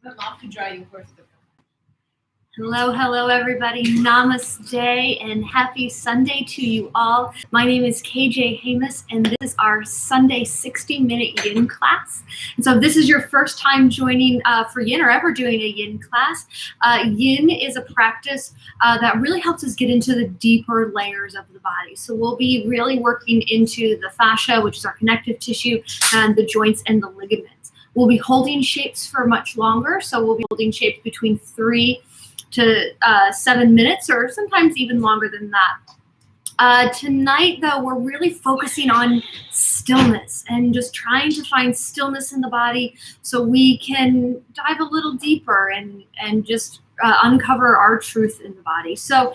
I'm off to dry your horse. Hello, everybody. Namaste and happy Sunday to you all. My name is KJ Hamus, and this is our Sunday 60-minute yin class. And so if this is your first time joining for yin or ever doing a yin class, yin is a practice that really helps us get into the deeper layers of the body. So we'll be really working into the fascia, which is our connective tissue, and the joints and the ligaments. We'll be holding shapes for much longer. So we'll be holding shapes between 3 to 7 minutes, or sometimes even longer than that. Tonight, though, we're really focusing on stillness and just trying to find stillness in the body so we can dive a little deeper and just uncover our truth in the body. So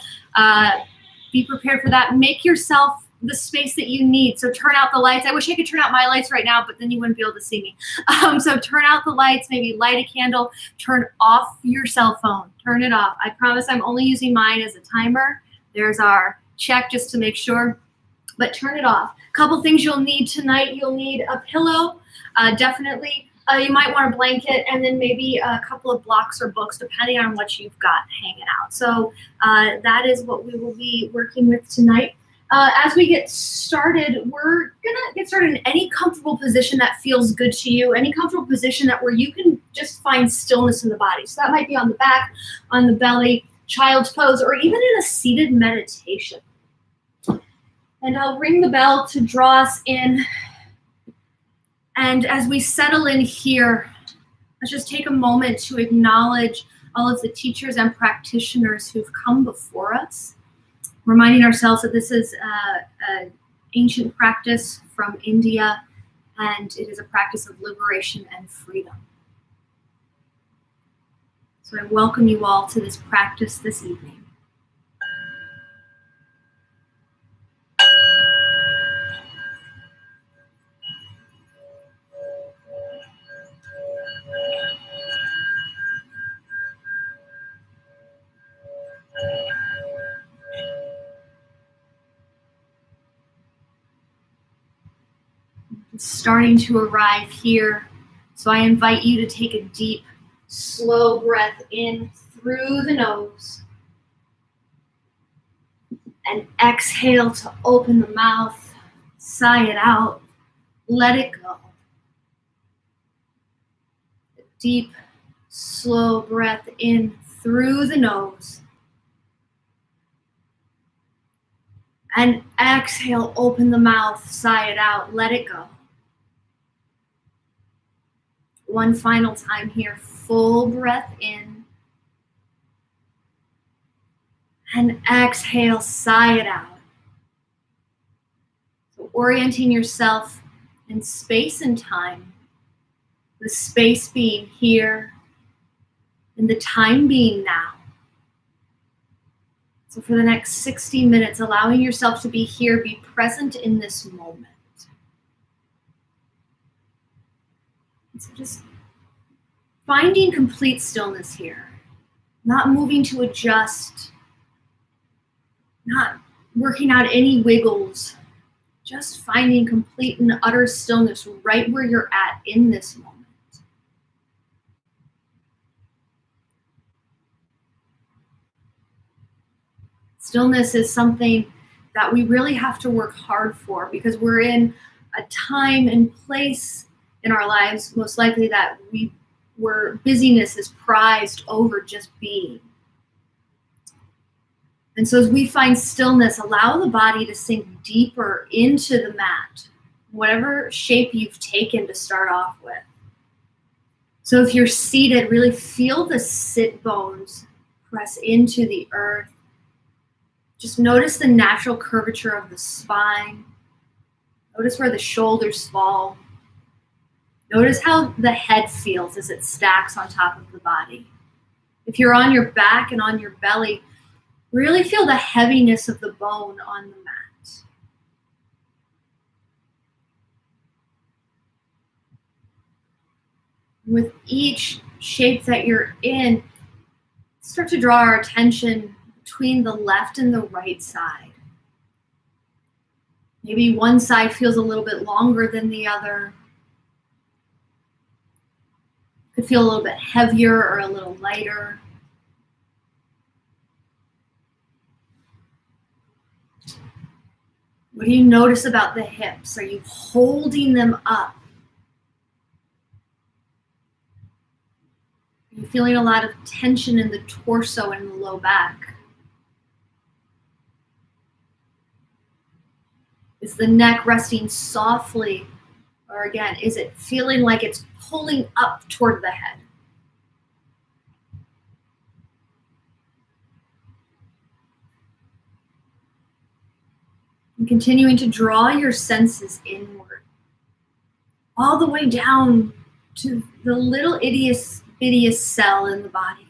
be prepared for that. Make yourself the space that you need. So turn out the lights. I wish I could turn out my lights right now, but then you wouldn't be able to see me. So turn out the lights, maybe light a candle, turn off your cell phone, turn it off. I promise I'm only using mine as a timer. There's our check just to make sure, but turn it off. A couple things you'll need tonight. You'll need a pillow, definitely. You might want a blanket, and then maybe a couple of blocks or books, depending on what you've got hanging out. So that is what we will be working with tonight. As we get started, we're gonna get started in any comfortable position that feels good to you, any comfortable position where you can just find stillness in the body. So that might be on the back, on the belly, child's pose, or even in a seated meditation. And I'll ring the bell to draw us in. And as we settle in here, let's just take a moment to acknowledge all of the teachers and practitioners who've come before us. Reminding ourselves that this is an ancient practice from India, and it is a practice of liberation and freedom. So I welcome you all to this practice this evening. Starting to arrive here. So I invite you to take a deep, slow breath in through the nose and exhale to open the mouth, sigh it out, let it go. A deep, slow breath in through the nose and exhale, open the mouth, sigh it out, let it go. One final time here, full breath in. And exhale, sigh it out. So orienting yourself in space and time, the space being here and the time being now. So for the next 60 minutes, allowing yourself to be here, be present in this moment. So just finding complete stillness here, not moving to adjust, not working out any wiggles, just finding complete and utter stillness right where you're at in this moment. Stillness is something that we really have to work hard for because we're in a time and place in our lives, most likely that where busyness is prized over just being. And so as we find stillness, allow the body to sink deeper into the mat, whatever shape you've taken to start off with. So if you're seated, really feel the sit bones press into the earth. Just notice the natural curvature of the spine. Notice where the shoulders fall. Notice how the head feels as it stacks on top of the body. If you're on your back and on your belly, really feel the heaviness of the bone on the mat. With each shape that you're in, start to draw our attention between the left and the right side. Maybe one side feels a little bit longer than the other. Could feel a little bit heavier or a little lighter. What do you notice about the hips? Are you holding them up? Are you feeling a lot of tension in the torso and the low back? Is the neck resting softly? Or again, is it feeling like it's pulling up toward the head? And continuing to draw your senses inward, all the way down to the little bittiest cell in the body.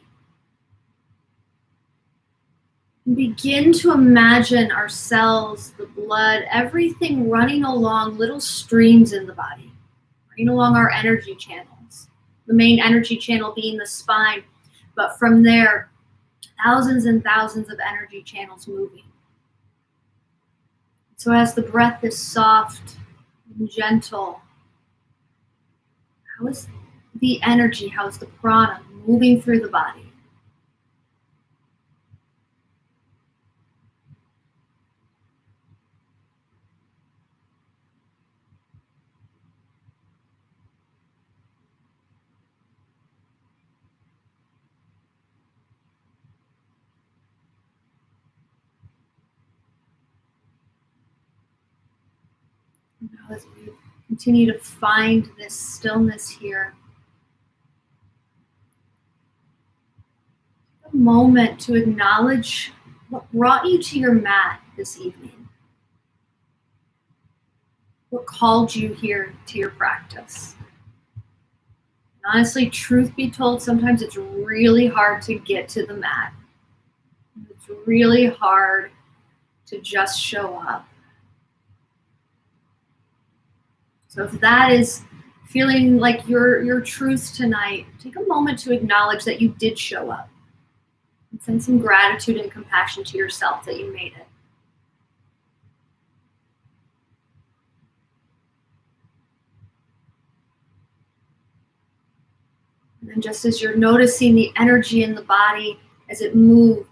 And begin to imagine our cells, the blood, everything running along little streams in the body, running along our energy channels. The main energy channel being the spine, but from there, thousands and thousands of energy channels moving. So as the breath is soft and gentle, how is the energy, how is the prana moving through the body? Now as we continue to find this stillness here, a moment to acknowledge what brought you to your mat this evening. What called you here to your practice? And honestly, truth be told, sometimes it's really hard to get to the mat. It's really hard to just show up. So if that is feeling like your truth tonight, take a moment to acknowledge that you did show up. And send some gratitude and compassion to yourself that you made it. And then just as you're noticing the energy in the body as it moves,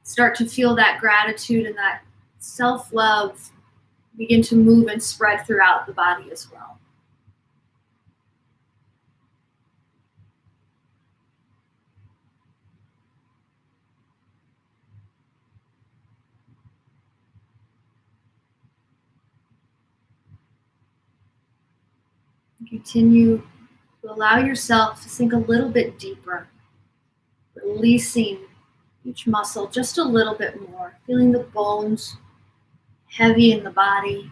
start to feel that gratitude and that self-love begin to move and spread throughout the body as well. Continue to allow yourself to sink a little bit deeper, releasing each muscle just a little bit more, feeling the bones heavy in the body,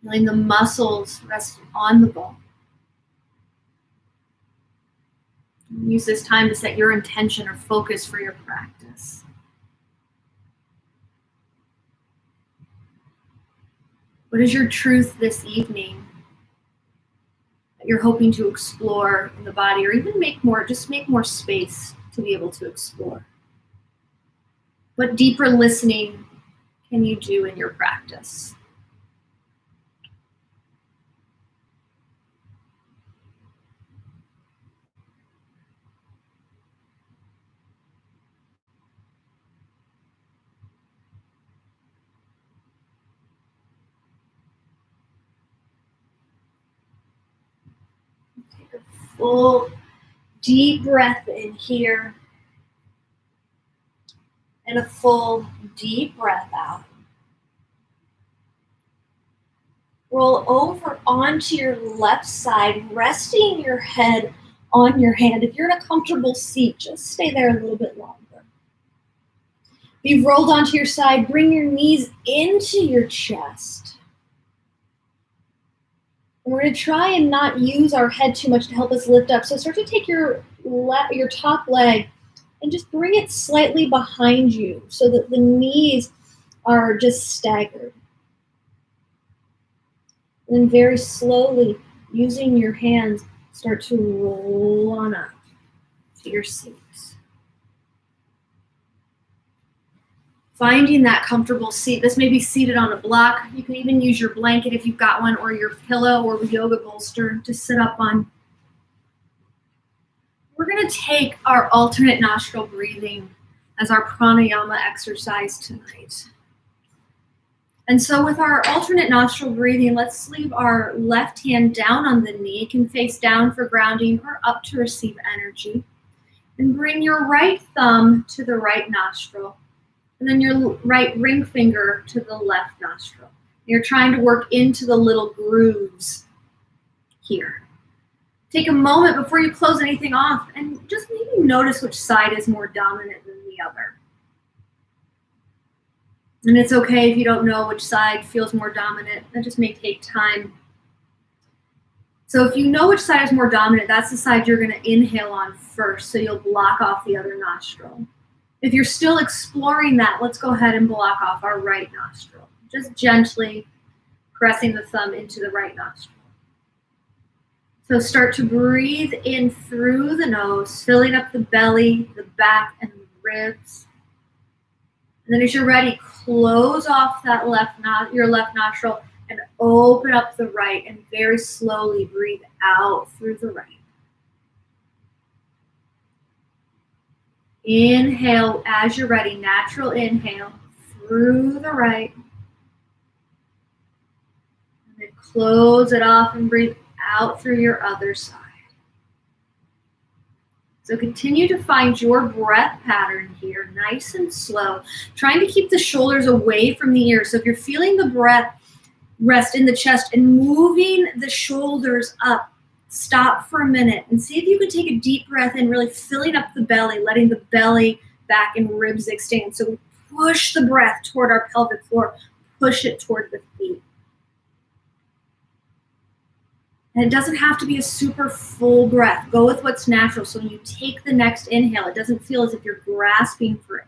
feeling the muscles rest on the bone. Use this time to set your intention or focus for your practice. What is your truth this evening that you're hoping to explore in the body, or even make more space to be able to explore? What deeper listening can you do in your practice? Take a full deep breath in here and a full deep breath out. Roll over onto your left side, resting your head on your hand. If you're in a comfortable seat, just stay there a little bit longer. If you've rolled onto your side, bring your knees into your chest. And we're going to try and not use our head too much to help us lift up. So start to take your top leg and just bring it slightly behind you so that the knees are just staggered. And then very slowly, using your hands, start to roll on up to your seat. Finding that comfortable seat. This may be seated on a block. You can even use your blanket if you've got one, or your pillow or yoga bolster to sit up on. going to take our alternate nostril breathing as our pranayama exercise tonight. And so with our alternate nostril breathing, let's leave our left hand down on the knee. It can face down for grounding or up to receive energy. And bring your right thumb to the right nostril. And then your right ring finger to the left nostril. You're trying to work into the little grooves here. Take a moment before you close anything off and just maybe notice which side is more dominant than the other. And it's okay if you don't know which side feels more dominant. That just may take time. So if you know which side is more dominant, that's the side you're going to inhale on first, so you'll block off the other nostril. If you're still exploring that, let's go ahead and block off our right nostril. Just gently pressing the thumb into the right nostril. So start to breathe in through the nose, filling up the belly, the back, and the ribs. And then as you're ready, close off that your left nostril and open up the right and very slowly breathe out through the right. Inhale as you're ready, natural inhale through the right. And then close it off and breathe out through your other side. So continue to find your breath pattern here, nice and slow, trying to keep the shoulders away from the ears. So if you're feeling the breath rest in the chest and moving the shoulders up, stop for a minute and see if you can take a deep breath in, really filling up the belly, letting the belly, back, and ribs extend. So we push the breath toward our pelvic floor, push it toward the feet. And it doesn't have to be a super full breath. Go with what's natural. So when you take the next inhale, it doesn't feel as if you're grasping for air.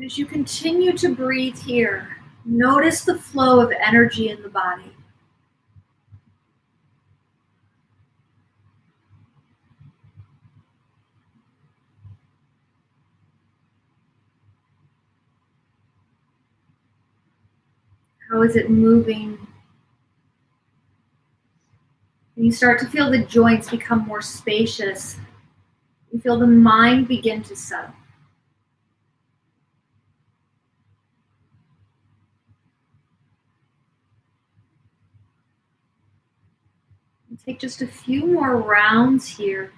As you continue to breathe here, notice the flow of energy in the body. How is it moving? And you start to feel the joints become more spacious. You feel the mind begin to settle. And take just a few more rounds here.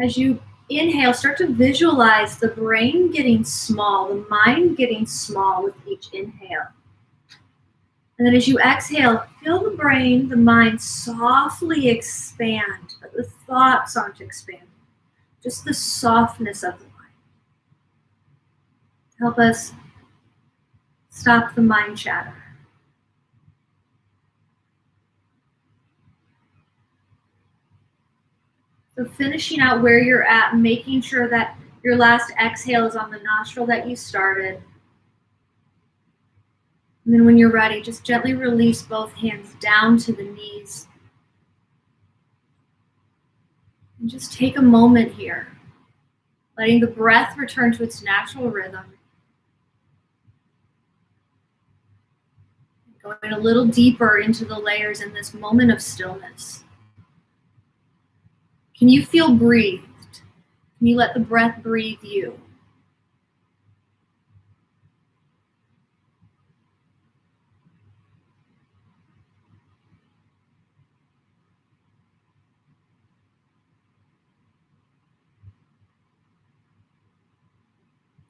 As you inhale, start to visualize the brain getting small, the mind getting small with each inhale. And then as you exhale, feel the brain, the mind softly expand, but the thoughts aren't expanding, just the softness of the mind. Help us stop the mind chatter. So finishing out where you're at, making sure that your last exhale is on the nostril that you started. And then when you're ready, just gently release both hands down to the knees. And just take a moment here, letting the breath return to its natural rhythm. Going a little deeper into the layers in this moment of stillness. Can you feel breathed? Can you let the breath breathe you?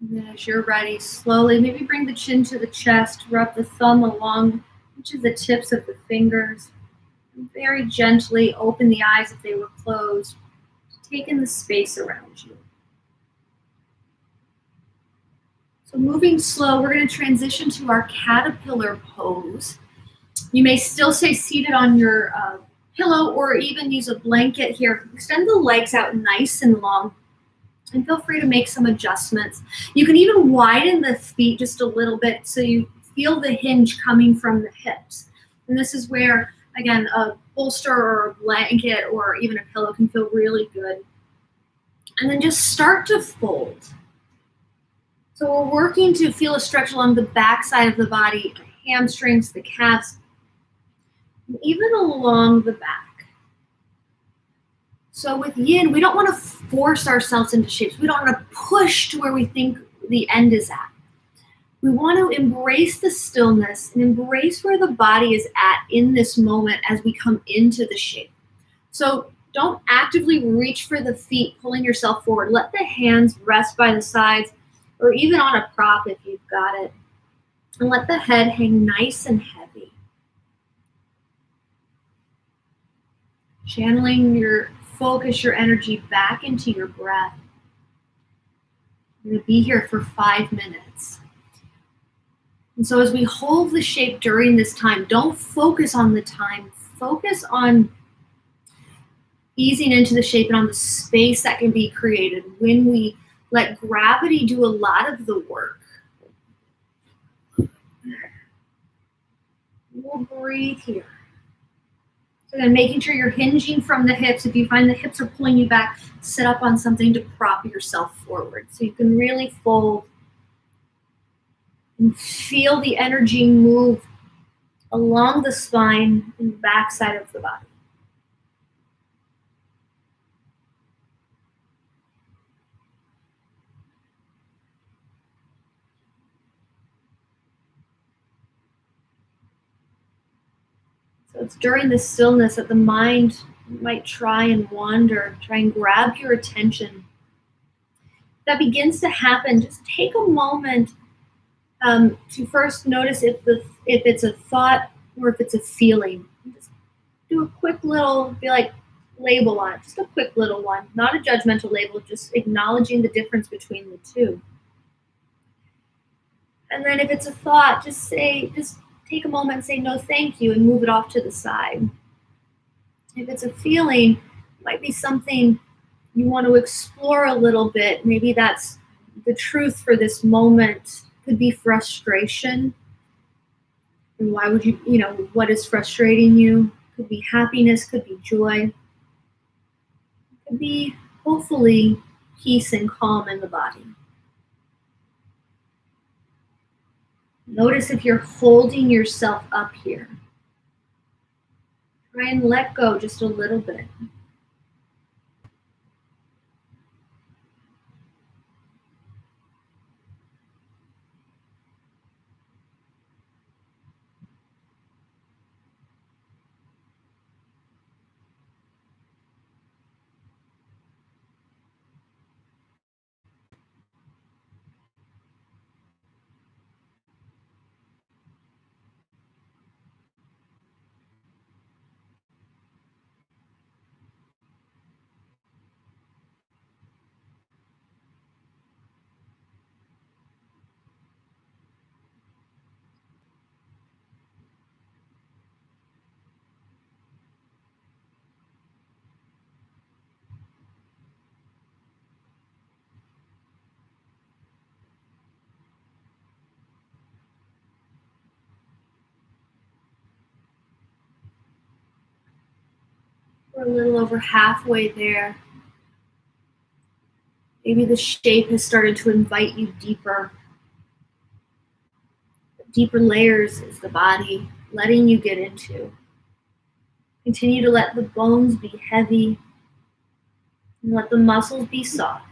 And then as you're ready, slowly, maybe bring the chin to the chest, rub the thumb along each of the tips of the fingers. And very gently open the eyes if they were closed, take in the space around you. So moving slow, we're going to transition to our caterpillar pose. You may still stay seated on your pillow or even use a blanket here. Extend the legs out nice and long and feel free to make some adjustments. You can even widen the feet just a little bit so you feel the hinge coming from the hips. And this is where, again, a bolster or a blanket or even a pillow can feel really good. And then just start to fold. So we're working to feel a stretch along the back side of the body, the hamstrings, the calves, and even along the back. So with yin, we don't want to force ourselves into shapes. We don't want to push to where we think the end is at. We want to embrace the stillness and embrace where the body is at in this moment as we come into the shape. So don't actively reach for the feet, pulling yourself forward. Let the hands rest by the sides or even on a prop if you've got it. And let the head hang nice and heavy. Channeling your focus, your energy back into your breath. You're going to be here for 5 minutes. And so as we hold the shape during this time, don't focus on the time. Focus on easing into the shape and on the space that can be created when we let gravity do a lot of the work. We'll breathe here. So then making sure you're hinging from the hips. If you find the hips are pulling you back, sit up on something to prop yourself forward. So you can really fold and feel the energy move along the spine and back side of the body. So it's during the stillness that the mind might try and wander, try and grab your attention. That begins to happen. Just take a moment to first notice if it's a thought or if it's a feeling. Just do a quick little, be like, label on it. Just a quick little one, not a judgmental label, just acknowledging the difference between the two. And then if it's a thought, just take a moment and say no thank you and move it off to the side. If it's a feeling, it might be something you want to explore a little bit. Maybe that's the truth for this moment. Could be frustration. And why would what is frustrating you? Could be happiness, could be joy. Could be, hopefully, peace and calm in the body. Notice if you're holding yourself up here. Try and let go just a little bit. We're a little over halfway there. Maybe the shape has started to invite you deeper. Deeper layers is the body letting you get into. Continue to let the bones be heavy and let the muscles be soft.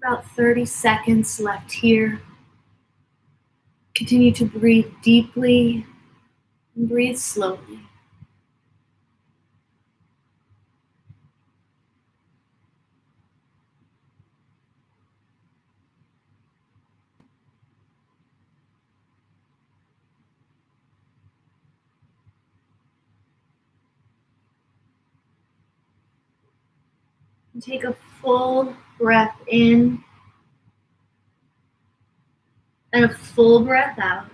About 30 seconds left here. Continue to breathe deeply and breathe slowly. And take a full breath in and a full breath out.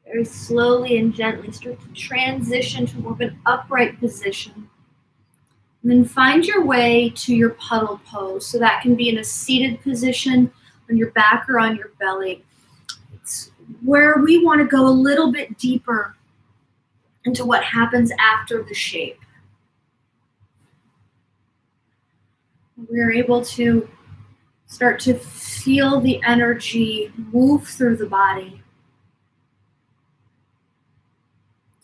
Very slowly and gently start to transition to more of an upright position. And then find your way to your puddle pose. So that can be in a seated position on your back or on your belly. It's where we want to go a little bit deeper into what happens after the shape. We're able to start to feel the energy move through the body.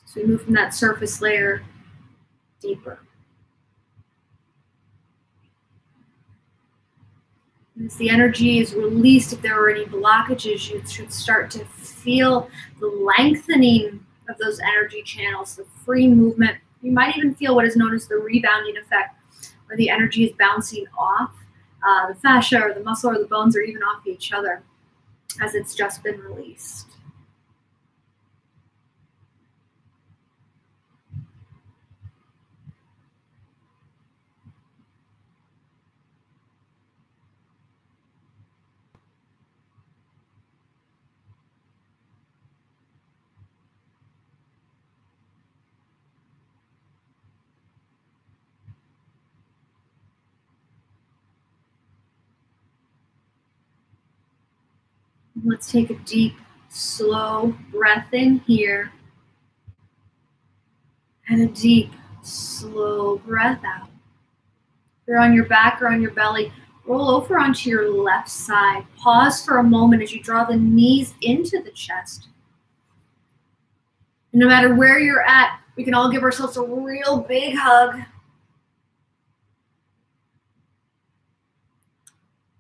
So we move from that surface layer deeper. As the energy is released, if there are any blockages, you should start to feel the lengthening of those energy channels, the free movement. You might even feel what is known as the rebounding effect, where the energy is bouncing off the fascia or the muscle or the bones or even off each other as it's just been released. Let's take a deep, slow breath in here and a deep, slow breath out. If you're on your back or on your belly, roll over onto your left side. Pause for a moment as you draw the knees into the chest. And no matter where you're at, we can all give ourselves a real big hug.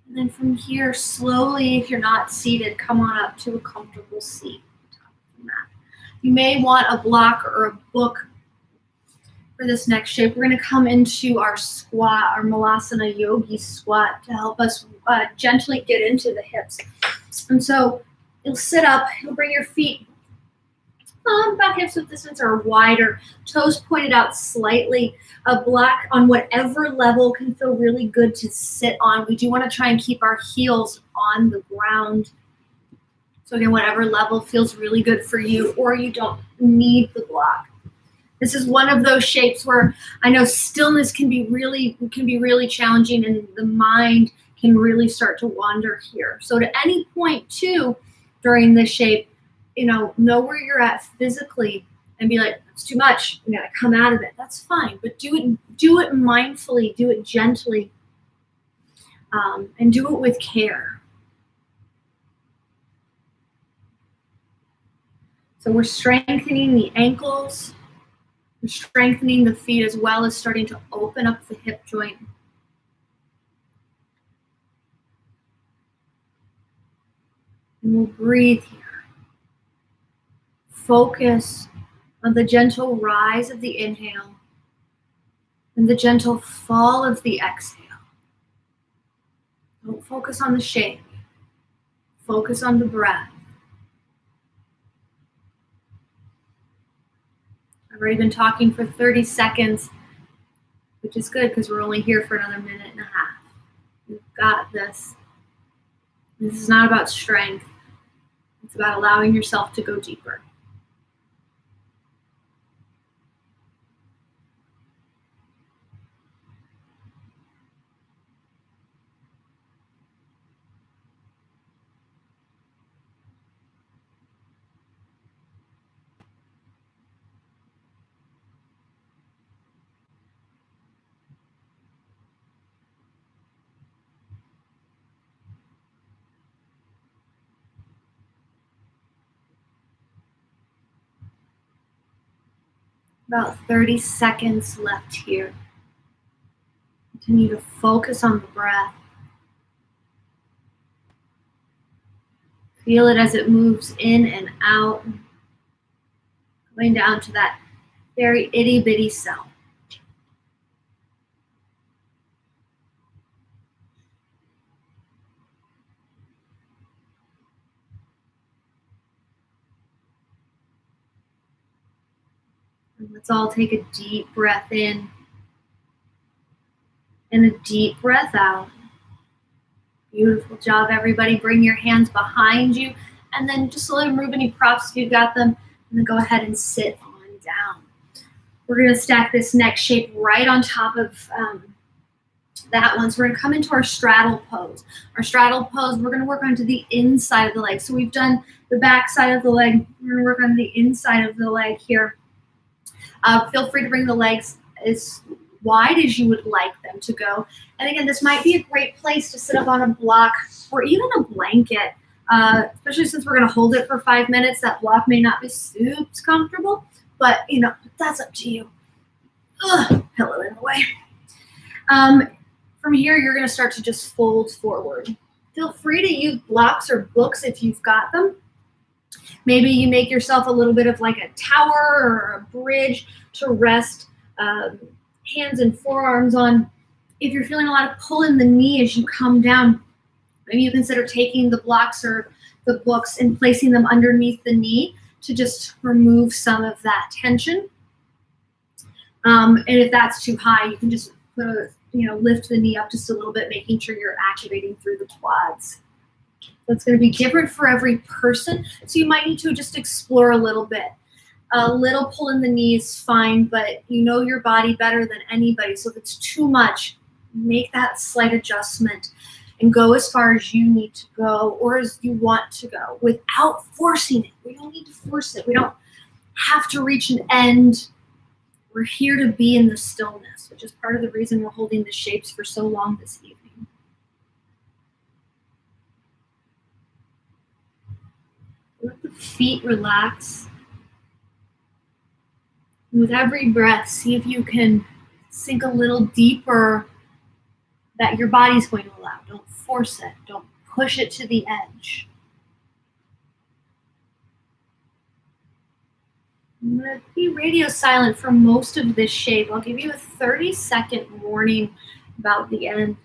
And then from here, slowly, if you're not seated, come on up to a comfortable seat on top of the mat. You may want a block or a book for this next shape. We're going to come into our squat, our Malasana Yogi squat, to help us gently get into the hips. And so you'll sit up, you'll bring your feet about hips width distance or wider, toes pointed out slightly. A block on whatever level can feel really good to sit on. We do want to try and keep our heels on the ground. So again, whatever level feels really good for you, or you don't need the block. This is one of those shapes where I know stillness can be really challenging, and the mind can really start to wander here. So at any point too, during this shape, know where you're at physically and be like, it's too much, you gotta come out of it. That's fine, but do it mindfully, do it gently, and do it with care. So we're strengthening the ankles, we're strengthening the feet, as well as starting to open up the hip joint. And we'll breathe here. Focus on the gentle rise of the inhale and the gentle fall of the exhale. Don't focus on the shape. Focus on the breath. I've already been talking for 30 seconds, which is good because we're only here for another minute and a half. You've got this. This is not about strength. It's about allowing yourself to go deeper. About 30 seconds left here. Continue to focus on the breath. Feel it as it moves in and out, going down to that very itty bitty cell. And let's all take a deep breath in and a deep breath out. Beautiful job, everybody. Bring your hands behind you and then just slowly remove any props if you've got them, and then go ahead and sit on down. We're going to stack this next shape right on top of that one. So we're going to come into our straddle pose. Our straddle pose, we're going to work onto the inside of the leg. So we've done the back side of the leg. We're going to work on the inside of the leg here. Feel free to bring the legs as wide as you would like them to go. And again, this might be a great place to sit up on a block or even a blanket, especially since we're going to hold it for 5 minutes. That block may not be super comfortable, but that's up to you. Pillow in the way. From here, you're going to start to just fold forward. Feel free to use blocks or books if you've got them. Maybe you make yourself a little bit of like a tower or a bridge to rest hands and forearms on. If you're feeling a lot of pull in the knee as you come down, maybe you consider taking the blocks or the books and placing them underneath the knee to just remove some of that tension. And if that's too high, you can just lift the knee up just a little bit, making sure you're activating through the quads. That's going to be different for every person, so you might need to just explore a little bit. A little pull in the knee is fine, but you know your body better than anybody, so if it's too much, make that slight adjustment and go as far as you need to go or as you want to go without forcing it. We don't need to force it. We don't have to reach an end. We're here to be in the stillness, which is part of the reason we're holding the shapes for so long this evening. Let the feet relax. With every breath, see if you can sink a little deeper that your body's going to allow. Don't force it. Don't push it to the edge. I'm going to be radio silent for most of this shape. I'll give you a 30-second warning about the end.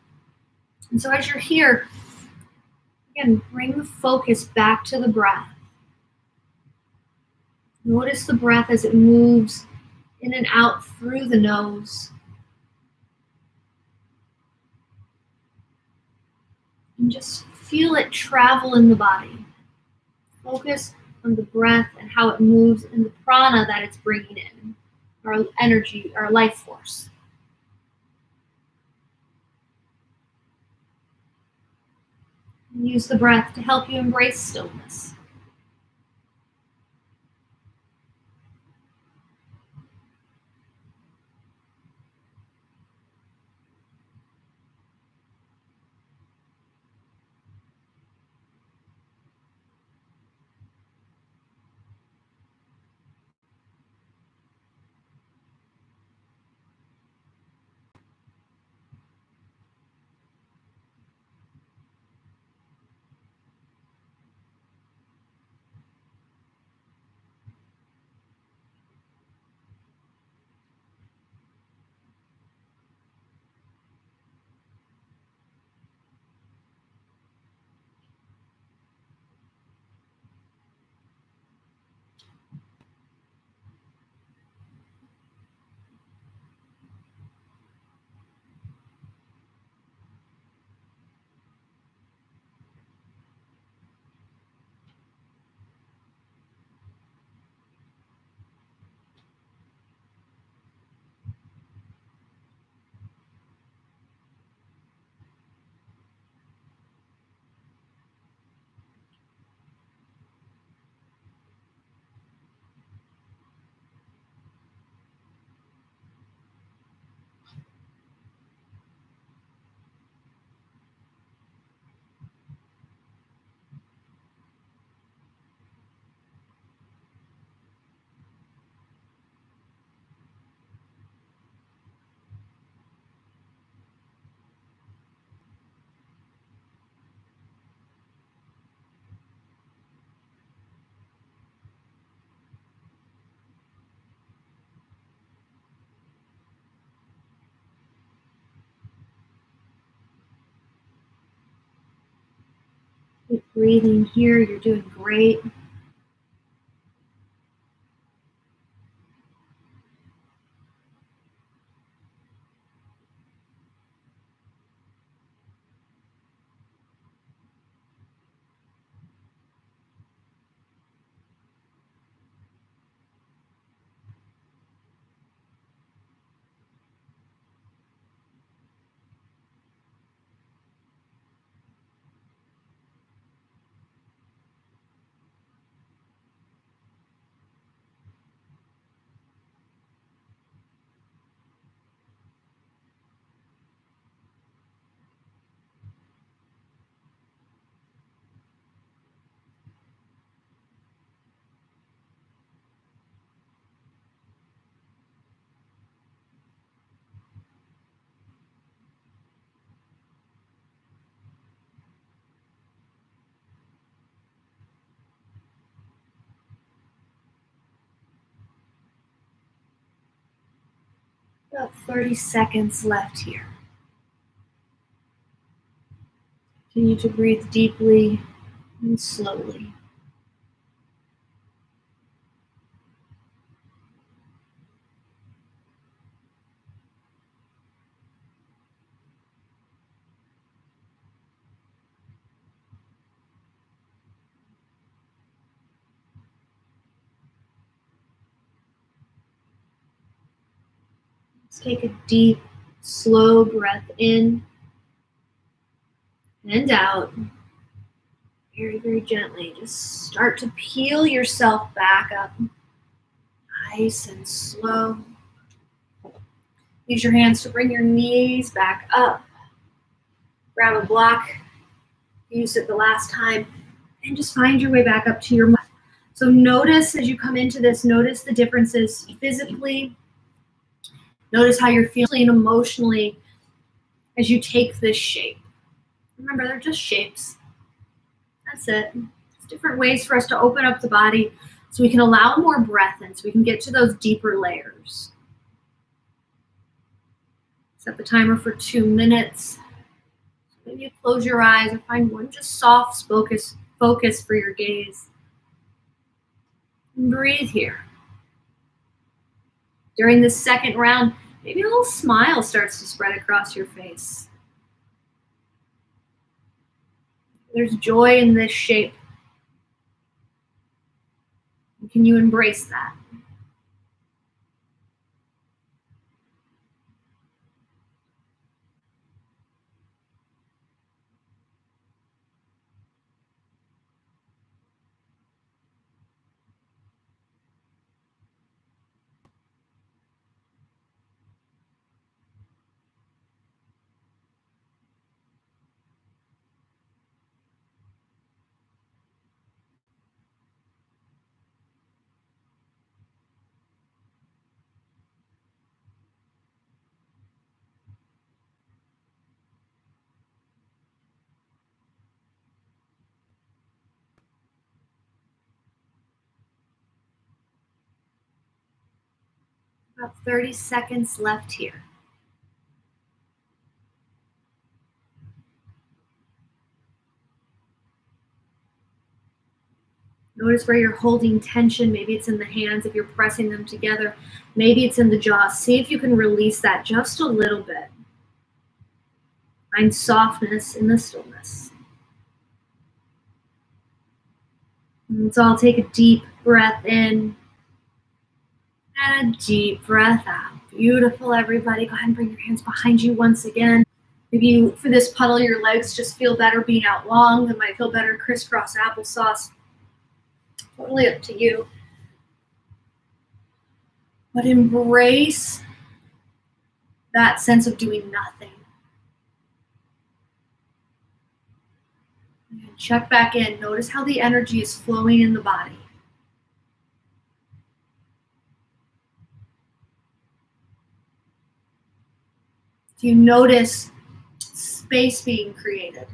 And so as you're here, again, bring the focus back to the breath. Notice the breath as it moves in and out through the nose. And just feel it travel in the body. Focus on the breath and how it moves and the prana that it's bringing in, our energy, our life force. Use the breath to help you embrace stillness. Keep breathing here. You're doing great. About 30 seconds left here. Continue to breathe deeply and slowly. Let's take a deep, slow breath in and out. Very, very gently. Just start to peel yourself back up. Nice and slow. Use your hands to bring your knees back up. Grab a block. Use it the last time. And just find your way back up to your mat. So notice as you come into this, notice the differences physically. Notice how you're feeling emotionally as you take this shape. Remember, they're just shapes. That's it. It's different ways for us to open up the body so we can allow more breath in, so we can get to those deeper layers. Set the timer for 2 minutes. Maybe you close your eyes or find one just soft focus for your gaze. And breathe here. During this second round, maybe a little smile starts to spread across your face. There's joy in this shape. Can you embrace that? About 30 seconds left here. Notice where you're holding tension. Maybe it's in the hands if you're pressing them together. Maybe it's in the jaw. See if you can release that just a little bit. Find softness in the stillness. And let's all take a deep breath in and a deep breath out. Beautiful, everybody. Go ahead and bring your hands behind you once again. Maybe you, for this puddle, your legs just feel better being out long. They might feel better crisscross applesauce. Totally up to you. But embrace that sense of doing nothing. And check back in. Notice how the energy is flowing in the body. Do you notice space being created?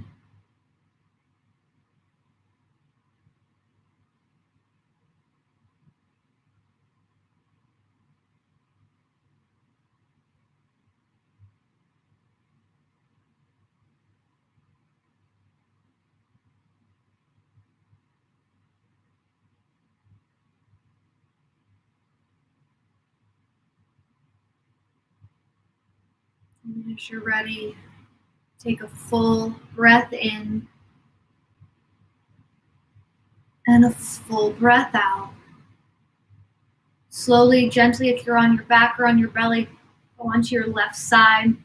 And as you're ready, take a full breath in and a full breath out. Slowly, gently, if you're on your back or on your belly, go onto your left side.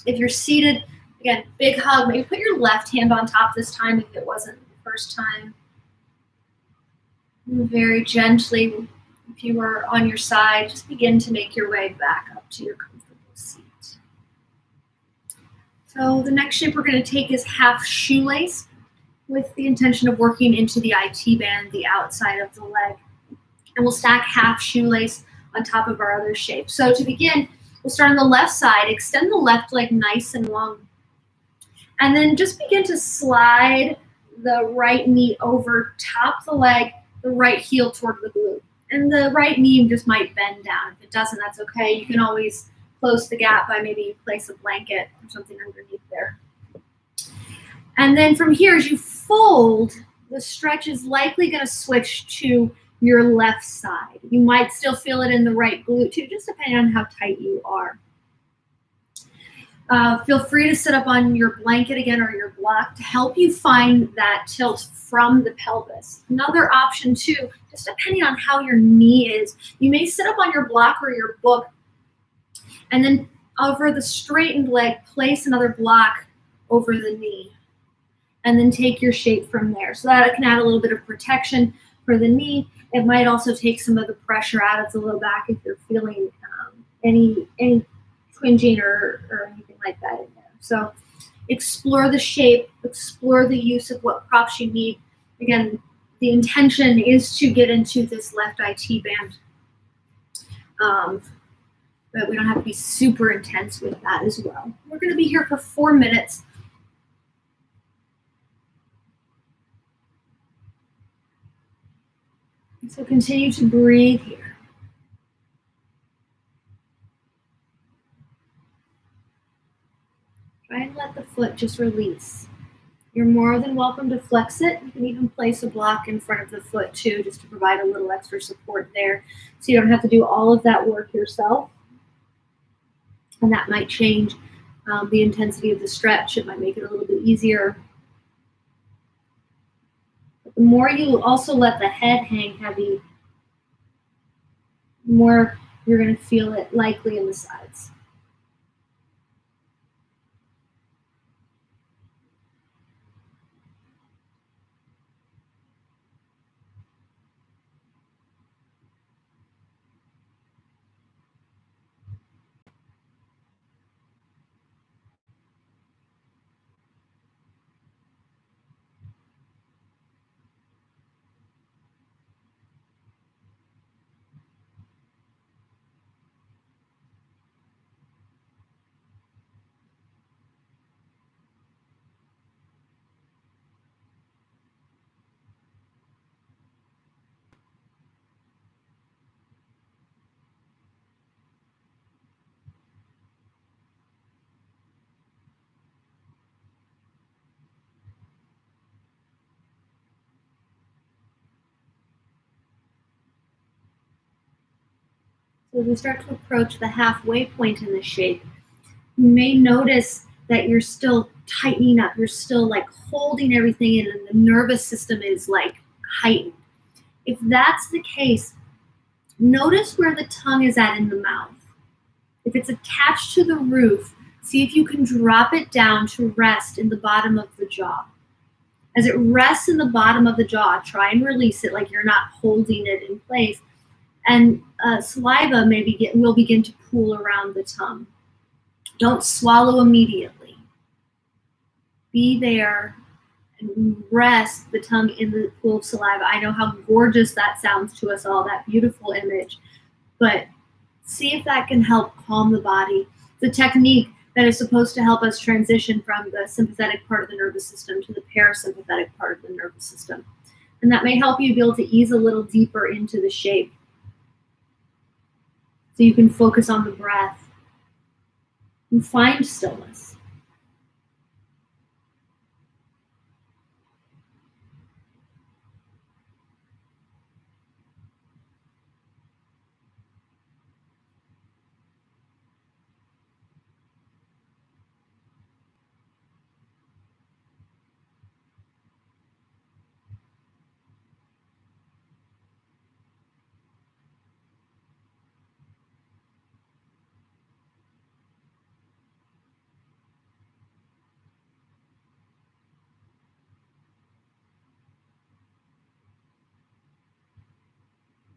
If you're seated, again, big hug. Maybe put your left hand on top this time if it wasn't the first time. And very gently, if you were on your side, just begin to make your way back up to your comfortable seat. So the next shape we're going to take is half shoelace with the intention of working into the IT band, the outside of the leg. And we'll stack half shoelace on top of our other shape. So to begin, we'll start on the left side, extend the left leg nice and long, and then just begin to slide the right knee over top the leg, the right heel toward the glute. And the right knee just might bend down. If it doesn't, that's okay. You can always close the gap by maybe place a blanket or something underneath there. And then from here, as you fold, the stretch is likely going to switch to your left side. You might still feel it in the right glute too, just depending on how tight you are. Feel free to sit up on your blanket again or your block to help you find that tilt from the pelvis. Another option too, just depending on how your knee is, you may sit up on your block or your book and then over the straightened leg, place another block over the knee and then take your shape from there. So that can add a little bit of protection for the knee. It might also take some of the pressure out of the low back if you're feeling any twinging or anything like that in there. So explore the shape, explore the use of what props you need. Again, the intention is to get into this left IT band. But we don't have to be super intense with that as well. We're going to be here for 4 minutes. So continue to breathe here. Try and let the foot just release. You're more than welcome to flex it. You can even place a block in front of the foot too, just to provide a little extra support there. So you don't have to do all of that work yourself. And that might change the intensity of the stretch. It might make it a little bit easier. But the more you also let the head hang heavy, the more you're going to feel it likely in the sides. So as we start to approach the halfway point in the shape, you may notice that you're still tightening up. You're still like holding everything in and the nervous system is like heightened. If that's the case, notice where the tongue is at in the mouth. If it's attached to the roof, see if you can drop it down to rest in the bottom of the jaw. As it rests in the bottom of the jaw, try and release it like you're not holding it in place. And saliva will begin to pool around the tongue. Don't swallow immediately. Be there and rest the tongue in the pool of saliva. I know how gorgeous that sounds to us all, that beautiful image, but see if that can help calm the body. The technique that is supposed to help us transition from the sympathetic part of the nervous system to the parasympathetic part of the nervous system. And that may help you be able to ease a little deeper into the shape so you can focus on the breath and find stillness.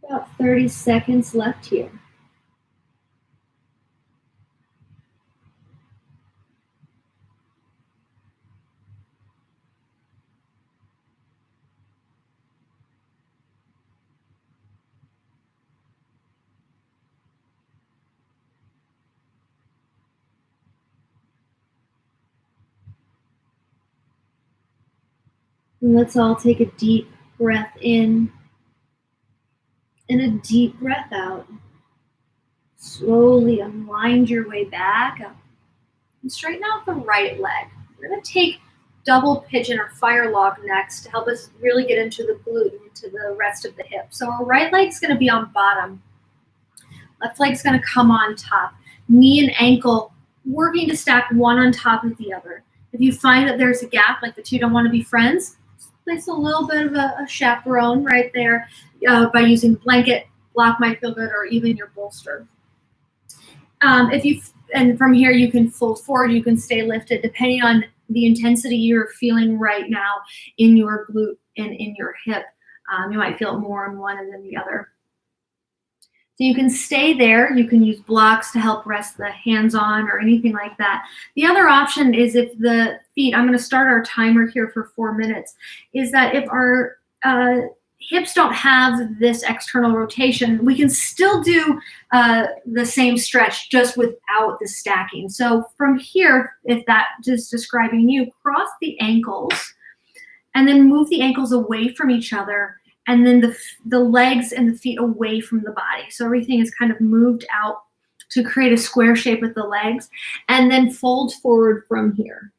About 30 seconds left here. And let's all take a deep breath in and a deep breath out. Slowly unwind your way back up and straighten out the right leg. We're going to take double pigeon or fire log next to help us really get into the glute and into the rest of the hip. So our right leg's going to be on bottom. Left leg's going to come on top. Knee and ankle working to stack one on top of the other. If you find that there's a gap, like the two don't want to be friends, place a little bit of a chaperone right there by using blanket, block might feel good, or even your bolster. And from here you can fold forward, you can stay lifted depending on the intensity you're feeling right now in your glute and in your hip. You might feel it more in one and then the other. So you can stay there. You can use blocks to help rest the hands on or anything like that. The other option is if the feet, I'm going to start our timer here for 4 minutes, is that if our hips don't have this external rotation, we can still do the same stretch just without the stacking. So from here, if that is describing you, cross the ankles and then move the ankles away from each other, and then the legs and the feet away from the body. So everything is kind of moved out to create a square shape with the legs, and then fold forward from here.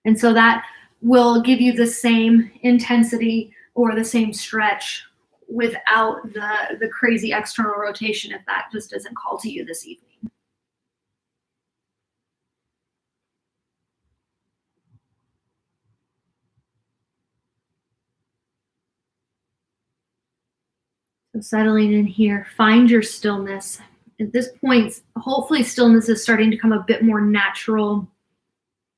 And so that will give you the same intensity or the same stretch without the crazy external rotation if that just doesn't call to you this evening. So settling in here, find your stillness. At this point, hopefully stillness is starting to come a bit more natural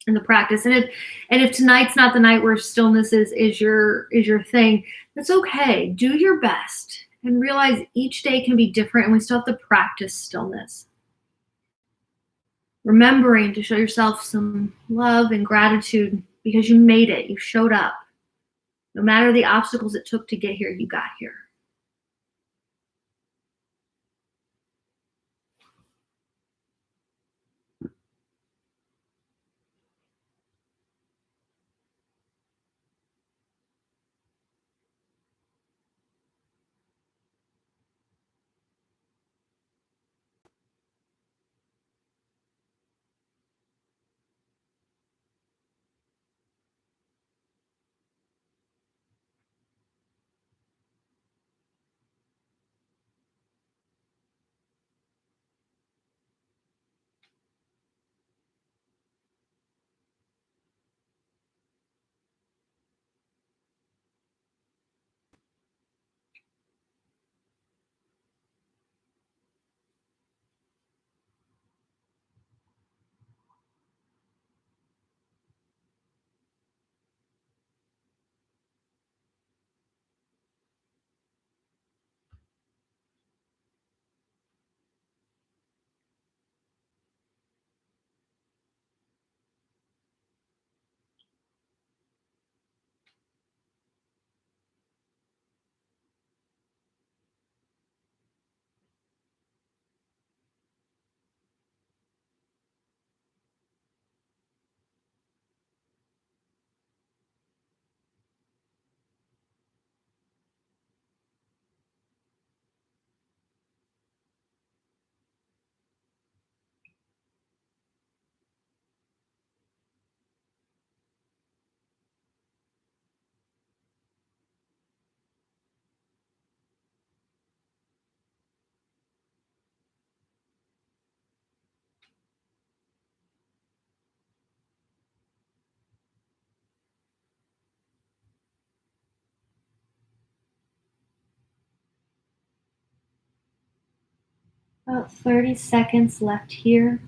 in the practice. And if tonight's not the night where stillness is your thing, that's okay. Do your best and realize each day can be different and we still have to practice stillness. Remembering to show yourself some love and gratitude because you made it, you showed up. No matter the obstacles it took to get here, you got here. About 30 seconds left here.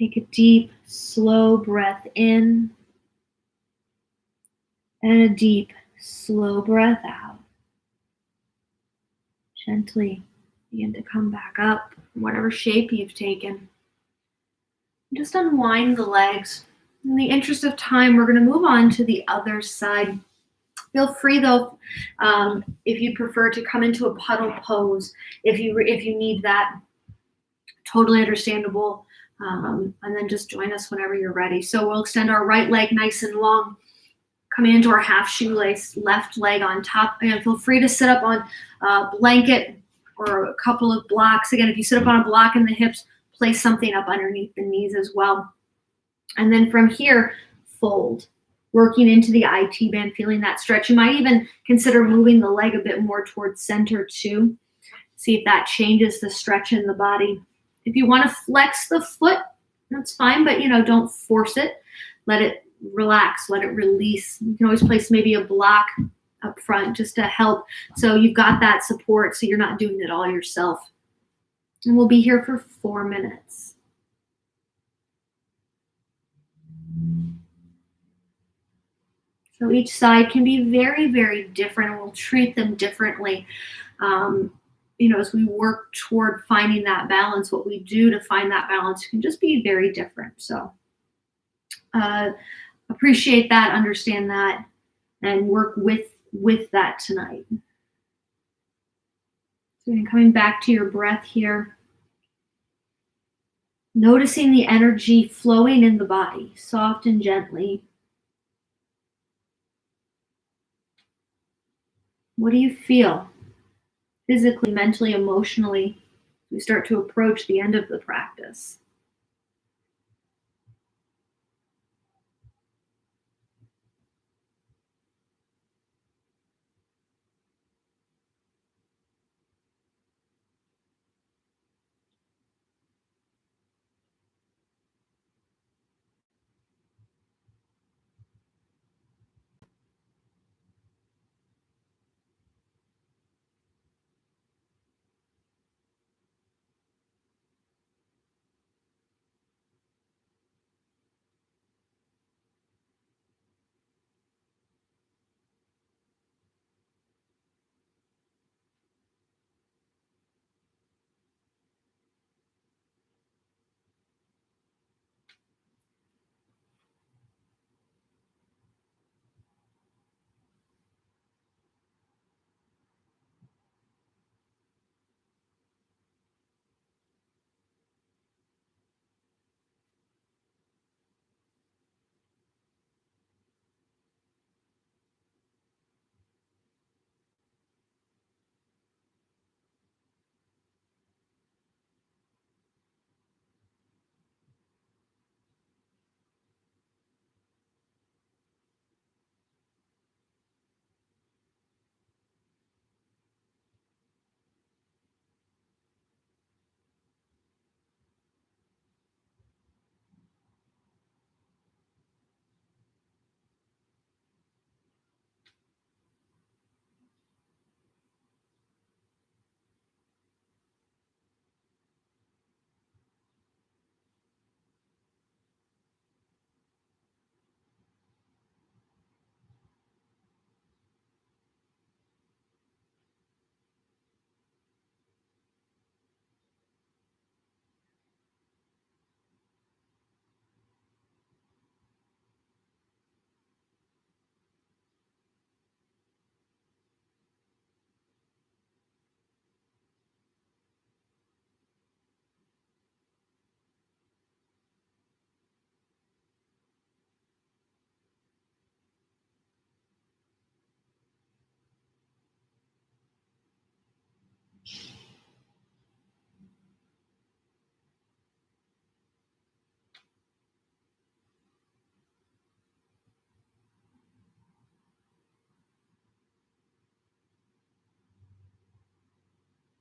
Take a deep, slow breath in and a deep, slow breath out. Gently begin to come back up from whatever shape you've taken. Just unwind the legs. In the interest of time, we're going to move on to the other side. Feel free, though, if you prefer, to come into a puddle pose if you need that. Totally understandable. And then just join us whenever you're ready. So we'll extend our right leg nice and long, coming into our half shoelace, left leg on top. And feel free to sit up on a blanket or a couple of blocks. Again, if you sit up on a block in the hips, place something up underneath the knees as well. And then from here, fold, working into the IT band, feeling that stretch. You might even consider moving the leg a bit more towards center too. See if that changes the stretch in the body. If you want to flex the foot, that's fine, but don't force it. Let it relax, let it release. You can always place maybe a block up front just to help. So you've got that support so you're not doing it all yourself. And we'll be here for 4 minutes. So each side can be very, very different, and we'll treat them differently. As we work toward finding that balance, what we do to find that balance can just be very different. So appreciate that, understand that, and work with that tonight. So coming back to your breath here, noticing the energy flowing in the body, soft and gently. What do you feel physically, mentally, emotionally as we start to approach the end of the practice?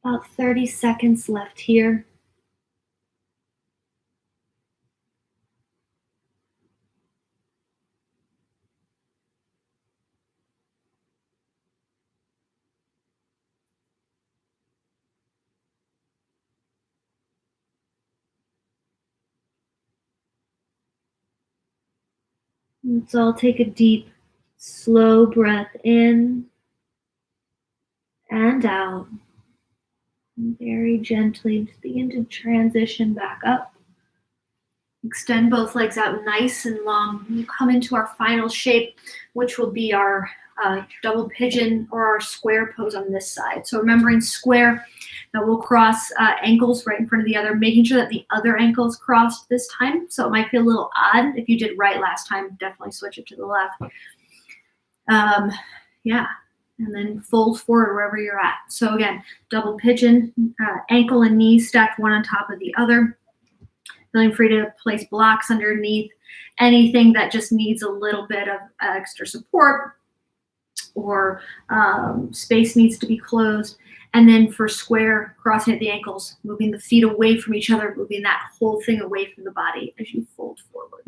About 30 seconds left here. Let's all take a deep, slow breath in and out. And very gently just begin to transition back up. Extend both legs out nice and long. We'll come into our final shape, which will be our double pigeon or our square pose on this side. So remembering square, now we'll cross ankles right in front of the other, making sure that the other ankle is crossed this time. So it might feel a little odd. If you did right last time, definitely switch it to the left. Yeah, and then fold forward wherever you're at. So again, double pigeon, ankle and knee stacked one on top of the other. Feeling free to place blocks underneath, anything that just needs a little bit of extra support or space needs to be closed. And then for square, crossing at the ankles, moving the feet away from each other, moving that whole thing away from the body as you fold forward.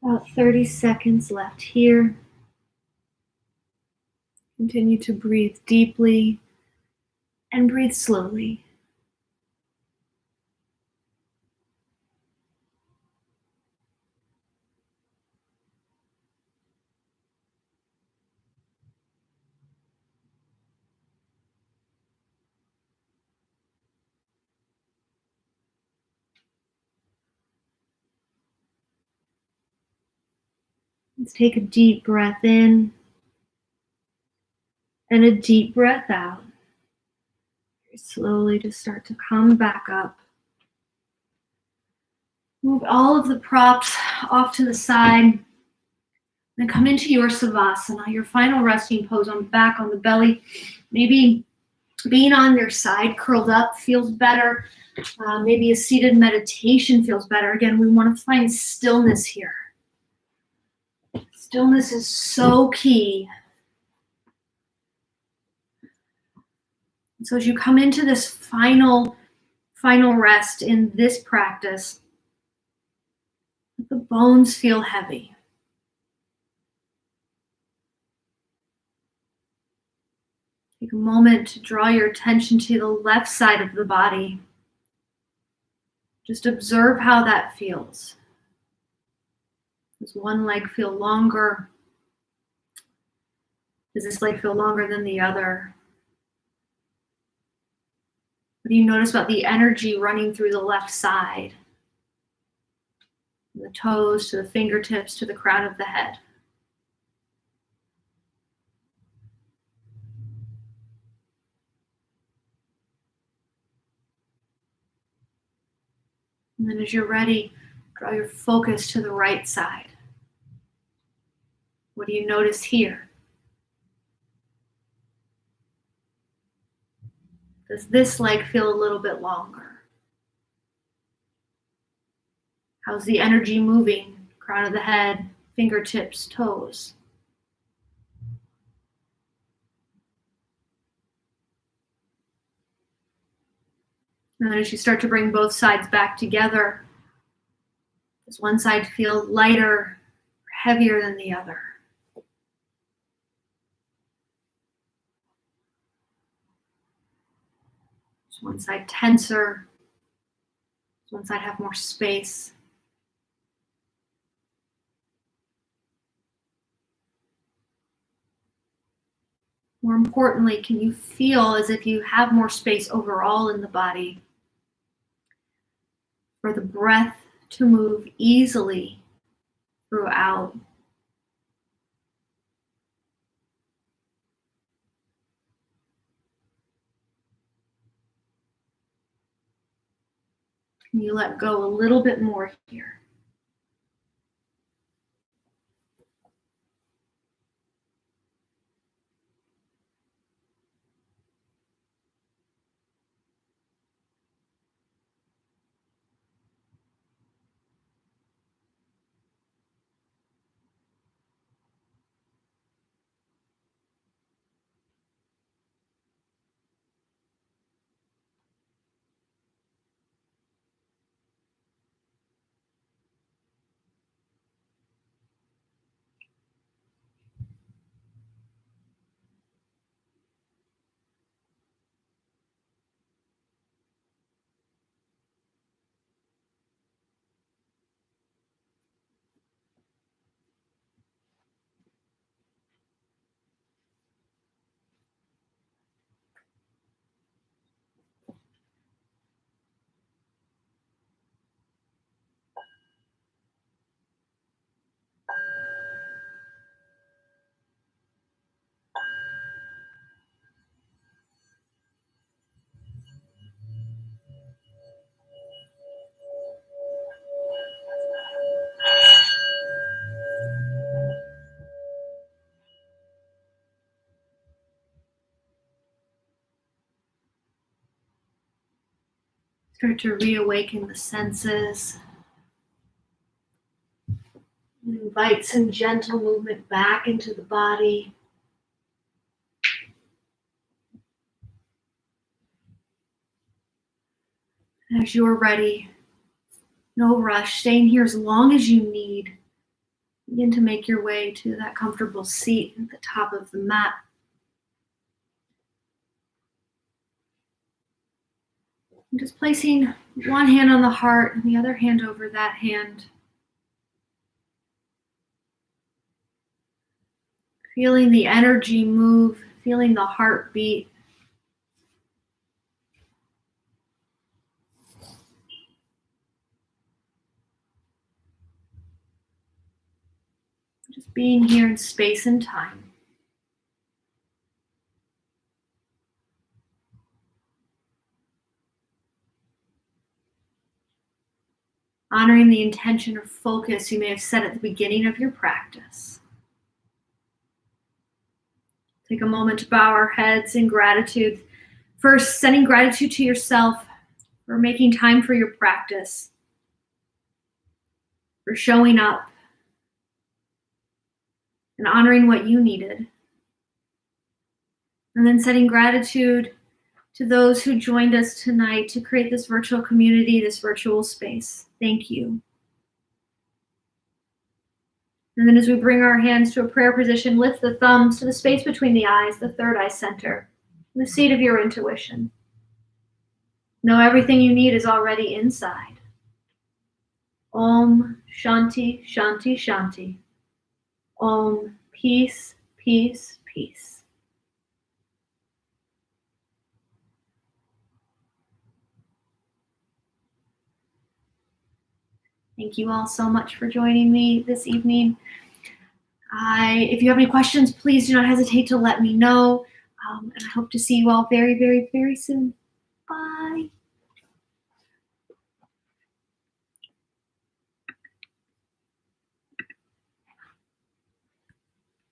About 30 seconds left here. Continue to breathe deeply and breathe slowly. Let's take a deep breath in and a deep breath out. Slowly just start to come back up. Move all of the props off to the side. Then come into your Savasana, your final resting pose on back on the belly. Maybe being on your side curled up feels better. Maybe a seated meditation feels better. Again, we want to find stillness here. Stillness is so key. And so as you come into this final rest in this practice, the bones feel heavy. Take a moment to draw your attention to the left side of the body. Just observe how that feels. Does one leg feel longer? Does this leg feel longer than the other? What do you notice about the energy running through the left side? From the toes to the fingertips to the crown of the head. And then as you're ready, draw your focus to the right side. What do you notice here? Does this leg feel a little bit longer? How's the energy moving? Crown of the head, fingertips, toes. And then as you start to bring both sides back together, does one side feel lighter or heavier than the other? Does one side tenser? Does one side have more space? More importantly, can you feel as if you have more space overall in the body for the breath to move easily throughout? Can you let go a little bit more here? Start to reawaken the senses. And invite some gentle movement back into the body. And as you're ready, no rush, staying here as long as you need. Begin to make your way to that comfortable seat at the top of the mat. And just placing one hand on the heart and the other hand over that hand. Feeling the energy move, feeling the heartbeat. Just being here in space and time. Honoring the intention or focus you may have set at the beginning of your practice. Take a moment to bow our heads in gratitude. First, sending gratitude to yourself for making time for your practice, for showing up and honoring what you needed. And then setting gratitude to those who joined us tonight to create this virtual community, this virtual space. Thank you. And then as we bring our hands to a prayer position, lift the thumbs to the space between the eyes, the third eye center, the seat of your intuition. Know everything you need is already inside. Om Shanti, Shanti, Shanti. Om Peace, Peace, Peace. Thank you all so much for joining me this evening. If you have any questions, please do not hesitate to let me know. And I hope to see you all very, very, very soon. Bye.